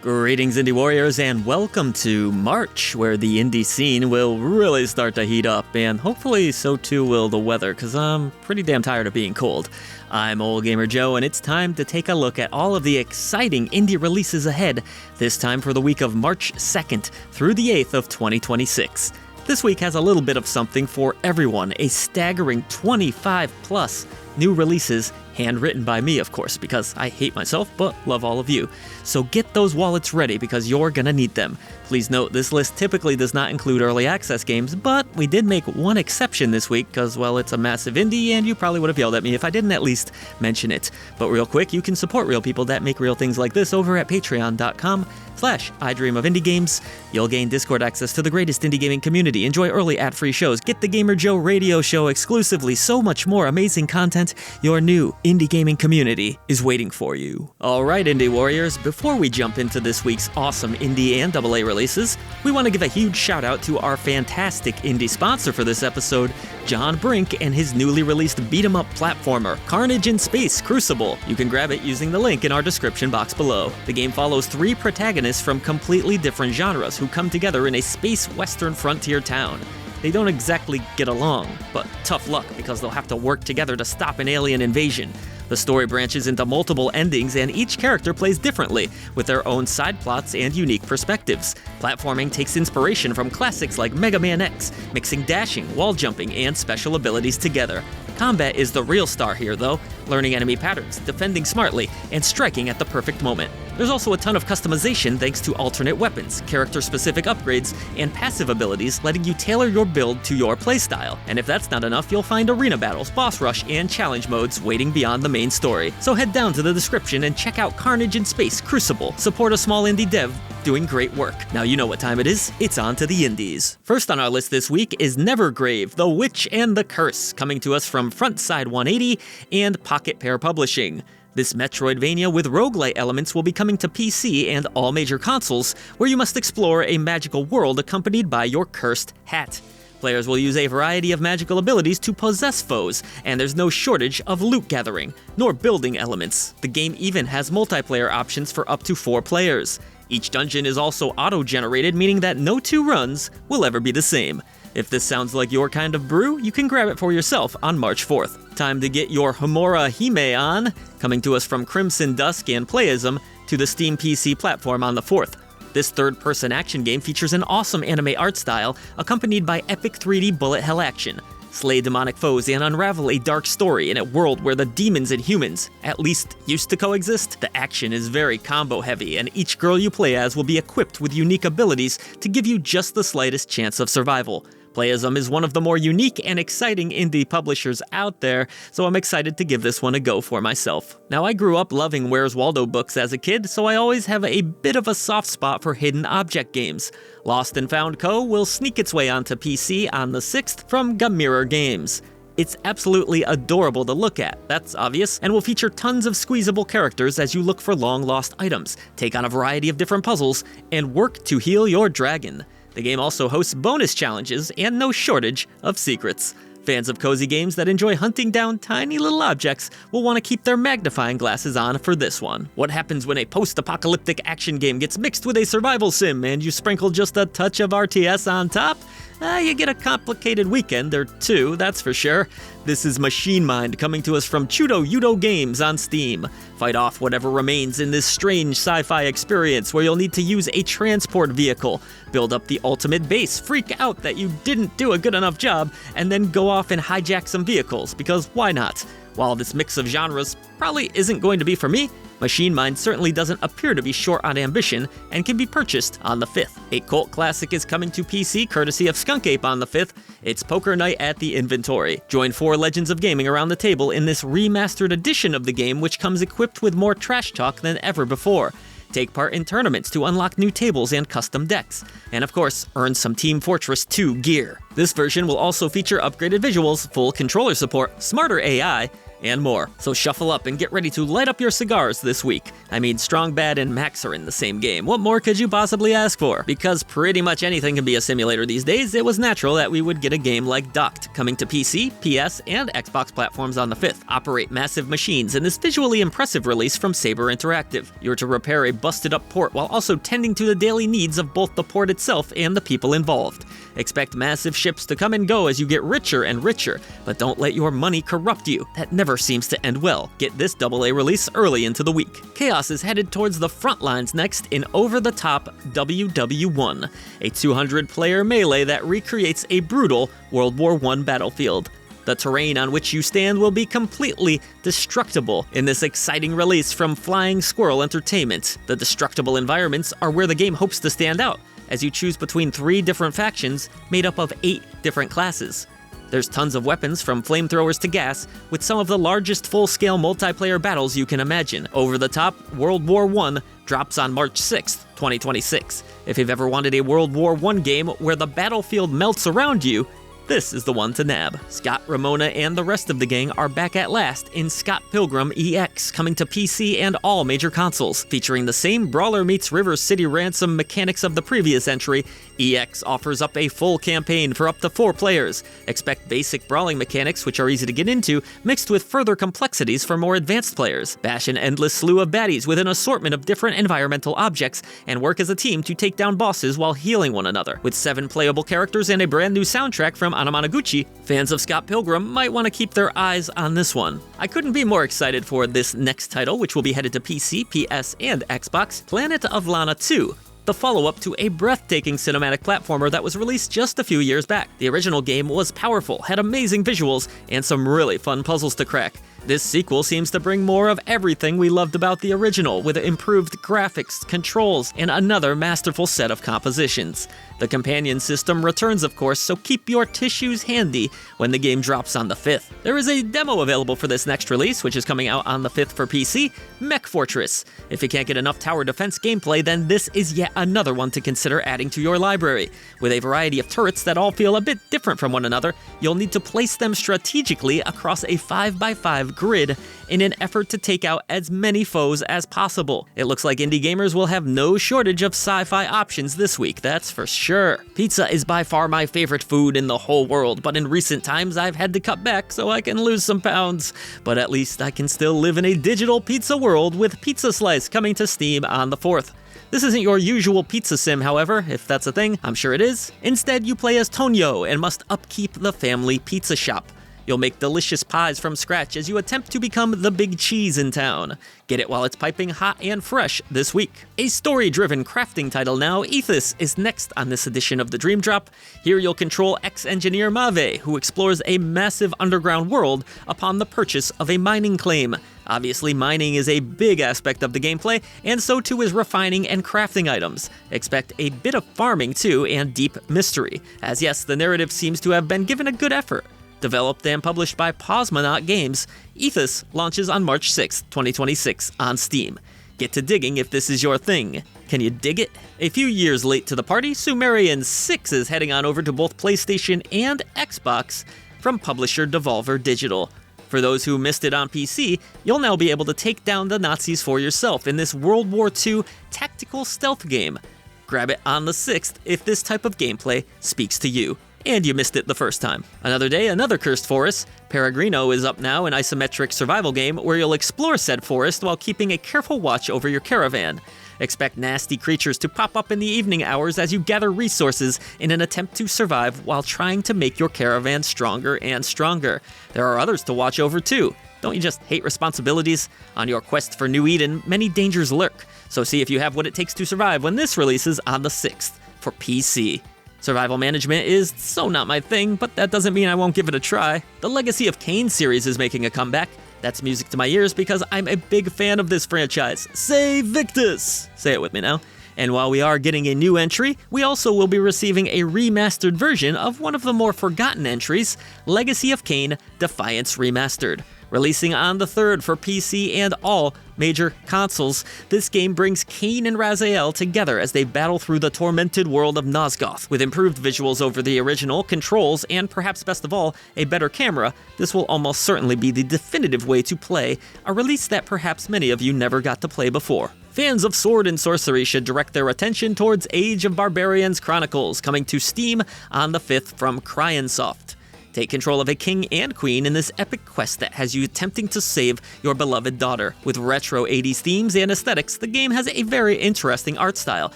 Greetings, Indie Warriors, and welcome to March, where the indie scene will really start to heat up, and hopefully so too will the weather, because I'm pretty damn tired of being cold. I'm Old Gamer Joe, and it's time to take a look at all of the exciting indie releases ahead, this time for the week of March 2nd through the 8th of 2026. This week has a little bit of something for everyone, a staggering 25 plus new releases, handwritten by me, of course, because I hate myself, but love all of you. So get those wallets ready, because you're gonna need them. Please note, this list typically does not include early access games, but we did make one exception this week, because, well, it's a massive indie, and you probably would have yelled at me if I didn't at least mention it. But real quick, you can support real people that make real things like this over at patreon.com/IDreamOfIndieGames. You'll gain Discord access to the greatest indie gaming community, enjoy early ad-free shows, get the Gamer Joe radio show exclusively, so much more amazing content. Your new indie gaming community is waiting for you. Alright, Indie Warriors, before we jump into this week's awesome indie and AA releases, we want to give a huge shout out to our fantastic indie sponsor for this episode, John Brink, and his newly released beat-em-up platformer, Carnage in Space Crucible. You can grab it using the link in our description box below. The game follows three protagonists from completely different genres who come together in a space western frontier town. They don't exactly get along, but tough luck because they'll have to work together to stop an alien invasion. The story branches into multiple endings, and each character plays differently, with their own side plots and unique perspectives. Platforming takes inspiration from classics like Mega Man X, mixing dashing, wall jumping, and special abilities together. Combat is the real star here, though, learning enemy patterns, defending smartly, and striking at the perfect moment. There's also a ton of customization thanks to alternate weapons, character-specific upgrades, and passive abilities letting you tailor your build to your playstyle. And if that's not enough, you'll find arena battles, boss rush, and challenge modes waiting beyond the main story. So head down to the description and check out Carnage in Space Crucible. Support a small indie dev doing great work. Now you know what time it is, it's on to the indies. First on our list this week is Nevergrave, The Witch and the Curse, coming to us from Frontside 180 and Pocket Pair Publishing. This Metroidvania with roguelite elements will be coming to PC and all major consoles, where you must explore a magical world accompanied by your cursed hat. Players will use a variety of magical abilities to possess foes, and there's no shortage of loot gathering, nor building elements. The game even has multiplayer options for up to 4 players. Each dungeon is also auto-generated, meaning that no 2 runs will ever be the same. If this sounds like your kind of brew, you can grab it for yourself on March 4th. Time to get your Homura Hime on, coming to us from Crimson Dusk and Playism to the Steam PC platform on the 4th. This third-person action game features an awesome anime art style, accompanied by epic 3D bullet hell action. Slay demonic foes and unravel a dark story in a world where the demons and humans, at least used to coexist. The action is very combo heavy, and each girl you play as will be equipped with unique abilities to give you just the slightest chance of survival. Playism is one of the more unique and exciting indie publishers out there, so I'm excited to give this one a go for myself. Now, I grew up loving Where's Waldo books as a kid, so I always have a bit of a soft spot for hidden object games. Lost and Found Co. will sneak its way onto PC on the 6th from Mirror Games. It's absolutely adorable to look at, that's obvious, and will feature tons of squeezable characters as you look for long-lost items, take on a variety of different puzzles, and work to heal your dragon. The game also hosts bonus challenges and no shortage of secrets. Fans of cozy games that enjoy hunting down tiny little objects will want to keep their magnifying glasses on for this one. What happens when a post-apocalyptic action game gets mixed with a survival sim and you sprinkle just a touch of RTS on top? You get a complicated weekend or two, that's for sure. This is Machine Mind, coming to us from Chudo Yudo Games on Steam. Fight off whatever remains in this strange sci-fi experience where you'll need to use a transport vehicle, build up the ultimate base, freak out that you didn't do a good enough job, and then go off and hijack some vehicles, because why not? While this mix of genres probably isn't going to be for me, Machine Mind certainly doesn't appear to be short on ambition and can be purchased on the 5th. A cult classic is coming to PC courtesy of Skunk Ape on the 5th. It's Poker Night at the Inventory. Join 4 legends of gaming around the table in this remastered edition of the game, which comes equipped with more trash talk than ever before. Take part in tournaments to unlock new tables and custom decks. And of course, earn some Team Fortress 2 gear. This version will also feature upgraded visuals, full controller support, smarter AI, and more. So shuffle up and get ready to light up your cigars this week. I mean, Strong Bad and Max are in the same game. What more could you possibly ask for? Because pretty much anything can be a simulator these days, it was natural that we would get a game like Docked, coming to PC, PS, and Xbox platforms on the 5th. Operate massive machines in this visually impressive release from Saber Interactive. You're to repair a busted-up port while also tending to the daily needs of both the port itself and the people involved. Expect massive ships to come and go as you get richer and richer, but don't let your money corrupt you. That never seems to end well. Get this AA release early into the week. Chaos is headed towards the front lines next in over-the-top WW1, a 200-player melee that recreates a brutal World War I battlefield. The terrain on which you stand will be completely destructible in this exciting release from Flying Squirrel Entertainment. The destructible environments are where the game hopes to stand out, as you choose between 3 different factions made up of 8 different classes. There's tons of weapons, from flamethrowers to gas, with some of the largest full-scale multiplayer battles you can imagine. Over the top, World War I drops on March 6th, 2026. If you've ever wanted a World War I game where the battlefield melts around you, this is the one to nab. Scott, Ramona, and the rest of the gang are back at last in Scott Pilgrim EX, coming to PC and all major consoles. Featuring the same Brawler meets River City Ransom mechanics of the previous entry, EX offers up a full campaign for up to 4 players. Expect basic brawling mechanics, which are easy to get into, mixed with further complexities for more advanced players. Bash an endless slew of baddies with an assortment of different environmental objects, and work as a team to take down bosses while healing one another. With 7 playable characters and a brand new soundtrack from Anamanaguchi, fans of Scott Pilgrim might want to keep their eyes on this one. I couldn't be more excited for this next title, which will be headed to PC, PS, and Xbox, Planet of Lana II, the follow-up to a breathtaking cinematic platformer that was released just a few years back. The original game was powerful, had amazing visuals, and some really fun puzzles to crack. This sequel seems to bring more of everything we loved about the original, with improved graphics, controls, and another masterful set of compositions. The companion system returns, of course, so keep your tissues handy when the game drops on the 5th. There is a demo available for this next release, which is coming out on the 5th for PC, Mech Fortress. If you can't get enough tower defense gameplay, then this is yet another one to consider adding to your library. With a variety of turrets that all feel a bit different from one another, you'll need to place them strategically across a 5x5 grid in an effort to take out as many foes as possible. It looks like indie gamers will have no shortage of sci-fi options this week, that's for sure. Pizza is by far my favorite food in the whole world, but in recent times I've had to cut back so I can lose some pounds. But at least I can still live in a digital pizza world with Pizza Slice coming to Steam on the 4th. This isn't your usual pizza sim, however, if that's a thing, I'm sure it is. Instead, you play as Tonio and must upkeep the family pizza shop. You'll make delicious pies from scratch as you attempt to become the big cheese in town. Get it while it's piping hot and fresh this week. A story-driven crafting title now, AETHUS is next on this edition of the Dream Drop. Here you'll control ex-engineer Mave, who explores a massive underground world upon the purchase of a mining claim. Obviously, mining is a big aspect of the gameplay, and so too is refining and crafting items. Expect a bit of farming too, and deep mystery, as yes, the narrative seems to have been given a good effort. Developed and published by Cosmonaut Games, AETHUS launches on March 6, 2026 on Steam. Get to digging if this is your thing. Can you dig it? A few years late to the party, Sumerian 6 is heading on over to both PlayStation and Xbox from publisher Devolver Digital. For those who missed it on PC, you'll now be able to take down the Nazis for yourself in this World War II tactical stealth game. Grab it on the 6th if this type of gameplay speaks to you. And you missed it the first time. Another day, another cursed forest. Peregrino is up now, an isometric survival game where you'll explore said forest while keeping a careful watch over your caravan. Expect nasty creatures to pop up in the evening hours as you gather resources in an attempt to survive while trying to make your caravan stronger and stronger. There are others to watch over too. Don't you just hate responsibilities? On your quest for New Eden, many dangers lurk. So see if you have what it takes to survive when this releases on the 6th for PC. Survival management is so not my thing, but that doesn't mean I won't give it a try. The Legacy of Kain series is making a comeback. That's music to my ears because I'm a big fan of this franchise. Say Victus! Say it with me now. And while we are getting a new entry, we also will be receiving a remastered version of one of the more forgotten entries, Legacy of Kain Defiance Remastered. Releasing on the 3rd for PC and all major consoles, this game brings Kain and Raziel together as they battle through the tormented world of Nosgoth. With improved visuals over the original, controls, and perhaps best of all, a better camera, this will almost certainly be the definitive way to play a release that perhaps many of you never got to play before. Fans of sword and sorcery should direct their attention towards Age of Barbarians Chronicles, coming to Steam on the 5th from Crionsoft. Take control of a king and queen in this epic quest that has you attempting to save your beloved daughter. With retro 80s themes and aesthetics, the game has a very interesting art style,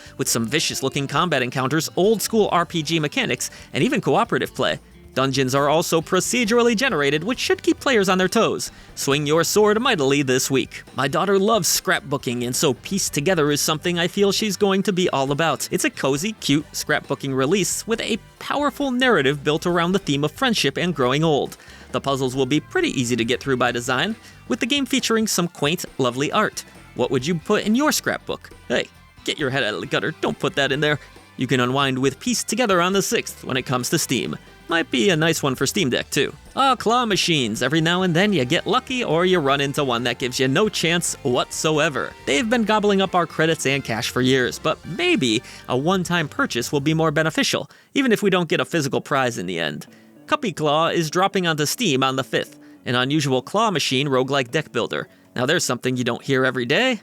with some vicious-looking combat encounters, old-school RPG mechanics, and even cooperative play. Dungeons are also procedurally generated, which should keep players on their toes. Swing your sword mightily this week. My daughter loves scrapbooking, and so Piece Together is something I feel she's going to be all about. It's a cozy, cute scrapbooking release with a powerful narrative built around the theme of friendship and growing old. The puzzles will be pretty easy to get through by design, with the game featuring some quaint, lovely art. What would you put in your scrapbook? Hey, get your head out of the gutter, don't put that in there. You can unwind with Piece Together on the 6th when it comes to Steam. Might be a nice one for Steam Deck, too. Claw machines. Every now and then you get lucky or you run into one that gives you no chance whatsoever. They've been gobbling up our credits and cash for years, but maybe a one-time purchase will be more beneficial, even if we don't get a physical prize in the end. Cupiclaw is dropping onto Steam on the 5th, an unusual claw machine roguelike deck builder. Now there's something you don't hear every day.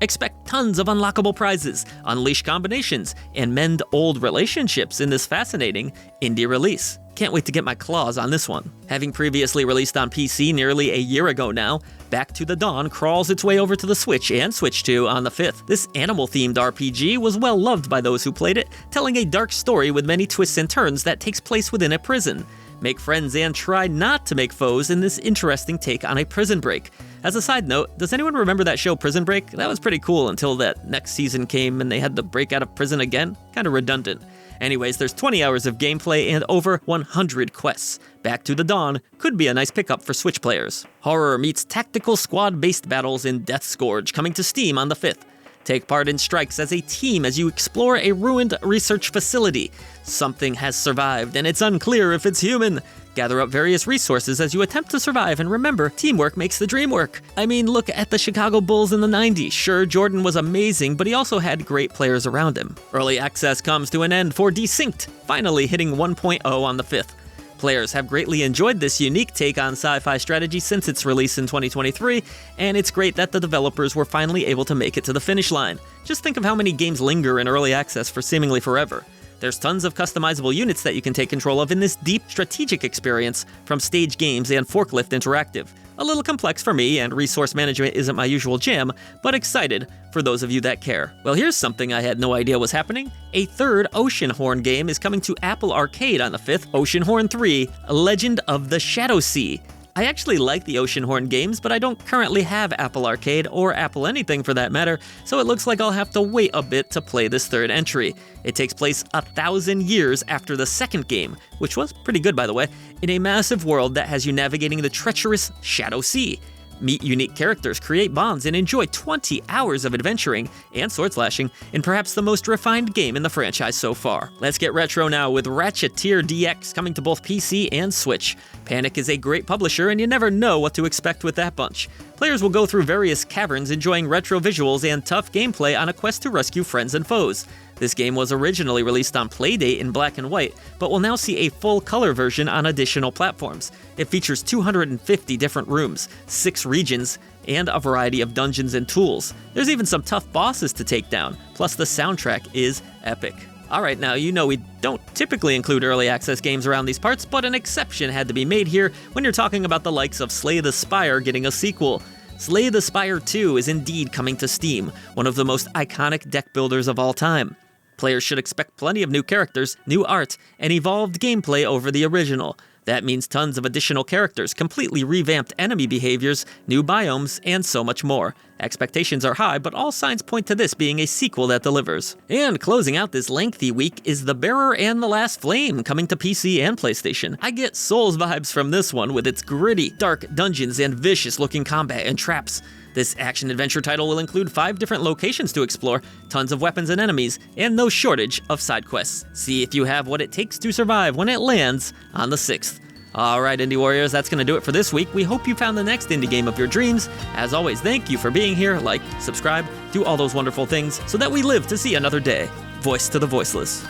Expect tons of unlockable prizes, unleash combinations, and mend old relationships in this fascinating indie release. Can't wait to get my claws on this one. Having previously released on PC nearly a year ago now, Back to the Dawn crawls its way over to the Switch and Switch 2 on the 5th. This animal-themed RPG was well loved by those who played it, telling a dark story with many twists and turns that takes place within a prison. Make friends and try not to make foes in this interesting take on a prison break. As a side note, does anyone remember that show Prison Break? That was pretty cool until that next season came and they had to break out of prison again. Kinda redundant. Anyways, there's 20 hours of gameplay and over 100 quests. Back to the Dawn could be a nice pickup for Switch players. Horror meets tactical squad-based battles in Death Scourge, coming to Steam on the 5th. Take part in strikes as a team as you explore a ruined research facility. Something has survived, and it's unclear if it's human. Gather up various resources as you attempt to survive, and remember, teamwork makes the dream work. I mean, look at the Chicago Bulls in the 90s. Sure, Jordan was amazing, but he also had great players around him. Early access comes to an end for Desynced, finally hitting 1.0 on the 5th. Players have greatly enjoyed this unique take on sci-fi strategy since its release in 2023, and it's great that the developers were finally able to make it to the finish line. Just think of how many games linger in early access for seemingly forever. There's tons of customizable units that you can take control of in this deep strategic experience from Stage Games and Forklift Interactive. A little complex for me, and resource management isn't my usual jam, but excited for those of you that care. Well, here's something I had no idea was happening. A third Oceanhorn game is coming to Apple Arcade on the 5th, Oceanhorn 3, Legend of the Shadow Sea. I actually like the Oceanhorn games, but I don't currently have Apple Arcade, or Apple anything for that matter, so it looks like I'll have to wait a bit to play this third entry. It takes place 1,000 years after the second game, which was pretty good by the way, in a massive world that has you navigating the treacherous Shadow Sea. Meet unique characters, create bonds, and enjoy 20 hours of adventuring and sword slashing in perhaps the most refined game in the franchise so far. Let's get retro now with Ratcheteer DX coming to both PC and Switch. Panic is a great publisher, and you never know what to expect with that bunch. Players will go through various caverns enjoying retro visuals and tough gameplay on a quest to rescue friends and foes. This game was originally released on Playdate in black and white, but will now see a full color version on additional platforms. It features 250 different rooms, 6 regions, and a variety of dungeons and tools. There's even some tough bosses to take down, plus the soundtrack is epic. Alright, now you know we don't typically include early access games around these parts, but an exception had to be made here when you're talking about the likes of Slay the Spire getting a sequel. Slay the Spire 2 is indeed coming to Steam, one of the most iconic deck builders of all time. Players should expect plenty of new characters, new art, and evolved gameplay over the original. That means tons of additional characters, completely revamped enemy behaviors, new biomes, and so much more. Expectations are high, but all signs point to this being a sequel that delivers. And closing out this lengthy week is The Bearer and the Last Flame, coming to PC and PlayStation. I get Souls vibes from this one with its gritty, dark dungeons and vicious-looking combat and traps. This action-adventure title will include 5 different locations to explore, tons of weapons and enemies, and no shortage of side quests. See if you have what it takes to survive when it lands on the 6th. Alright, Indie Warriors, that's going to do it for this week. We hope you found the next indie game of your dreams. As always, thank you for being here. Like, subscribe, do all those wonderful things so that we live to see another day. Voice to the voiceless.